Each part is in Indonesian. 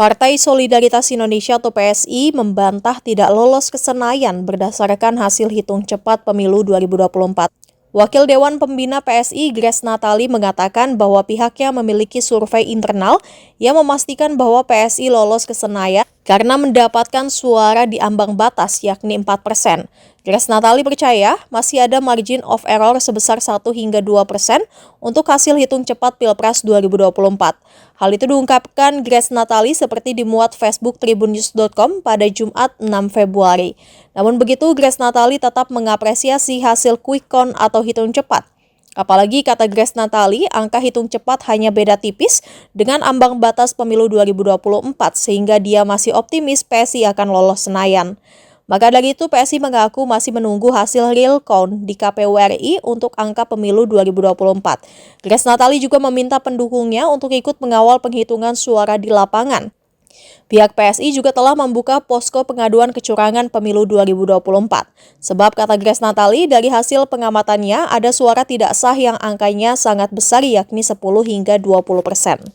Partai Solidaritas Indonesia atau PSI membantah tidak lolos ke Senayan berdasarkan hasil hitung cepat pemilu 2024. Wakil Dewan Pembina PSI Grace Natali mengatakan bahwa pihaknya memiliki survei internal yang memastikan bahwa PSI lolos ke Senayan karena mendapatkan suara di ambang batas yakni 4%. Grace Natali percaya masih ada margin of error sebesar 1 hingga 2% untuk hasil hitung cepat Pilpres 2024. Hal itu diungkapkan Grace Natali seperti dimuat Facebook tribunnews.com pada Jumat 6 Februari. Namun begitu, Grace Natali tetap mengapresiasi hasil quick count atau hitung cepat. Apalagi kata Grace Natali, angka hitung cepat hanya beda tipis dengan ambang batas pemilu 2024 sehingga dia masih optimis PSI akan lolos Senayan. Maka dari itu, PSI mengaku masih menunggu hasil real count di KPU RI untuk angka pemilu 2024. Grace Natali juga meminta pendukungnya untuk ikut mengawal penghitungan suara di lapangan. Pihak PSI juga telah membuka posko pengaduan kecurangan pemilu 2024. Sebab kata Grace Natali, dari hasil pengamatannya ada suara tidak sah yang angkanya sangat besar yakni 10 hingga 20%.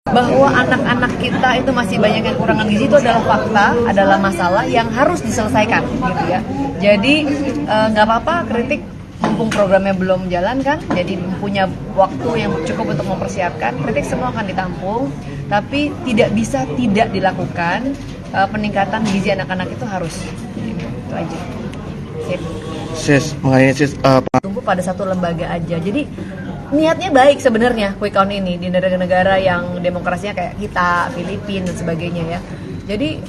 Bahwa anak-anak kita itu masih banyak yang kekurangan gizi itu adalah fakta, adalah masalah yang harus diselesaikan gitu ya. Jadi nggak apa-apa kritik, mumpung programnya belum jalan kan, jadi punya waktu yang cukup untuk mempersiapkan, kritik semua akan ditampung, tapi tidak bisa tidak dilakukan. Peningkatan gizi anak-anak itu harus, itu aja. Sis, mengenai tunggu pada satu lembaga aja. Jadi niatnya baik sebenarnya quick count ini di negara-negara yang demokrasinya kayak kita, Filipina dan sebagainya ya. Jadi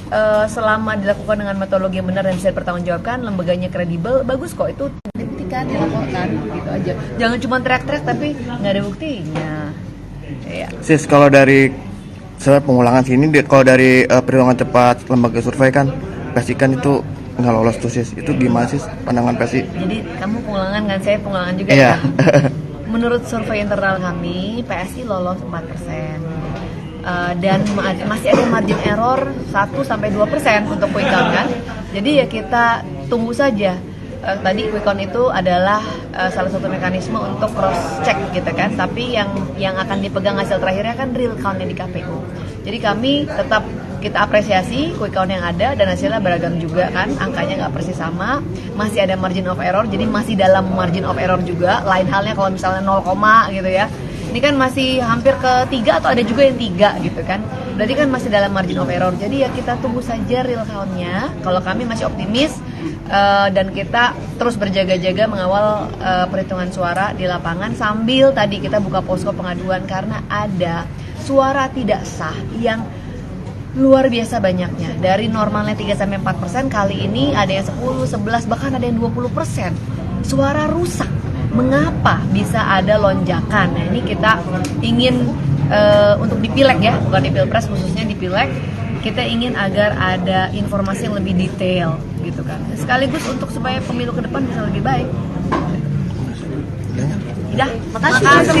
selama dilakukan dengan metodologi yang benar dan bisa dipertanggungjawabkan, lembaganya kredibel, bagus kok, itu dibuktikan, dilaporkan gitu aja. Jangan cuma teriak-teriak tapi nggak ada buktinya. Ya. Sis, kalau dari pengulangan sini, kalau dari perhitungan cepat lembaga survei kan PSI kan itu nggak lolos tuh sis. Itu gimana sis pandangan PSI? Jadi kamu pengulangan kan, saya pengulangan juga ya. Menurut survei internal kami, PSI lolos 4%. Dan masih ada margin error 1-2% untuk quick count kan. Jadi ya kita tunggu saja. Tadi quick count itu adalah salah satu mekanisme untuk cross check gitu kan. Tapi yang akan dipegang hasil terakhirnya kan real countnya di KPU. Jadi kami tetap kita apresiasi quick count yang ada dan hasilnya beragam juga kan, angkanya nggak persis sama, masih ada margin of error, jadi masih dalam margin of error juga. Lain halnya kalau misalnya 0, gitu ya, ini kan masih hampir ke 3 atau ada juga yang 3 gitu kan, berarti kan masih dalam margin of error. Jadi ya kita tunggu saja real countnya. Kalau kami masih optimis dan kita terus berjaga-jaga mengawal perhitungan suara di lapangan sambil tadi kita buka posko pengaduan karena ada suara tidak sah yang luar biasa banyaknya. Dari normalnya 3-4%, kali ini ada yang 10, 11, bahkan ada yang 20%. Suara rusak. Mengapa bisa ada lonjakan? Nah, ini kita ingin untuk di Pileg ya, bukan di Pilpres, khususnya di Pileg, kita ingin agar ada informasi yang lebih detail gitu kan. Sekaligus untuk supaya pemilu ke depan bisa lebih baik. Udah, makasih.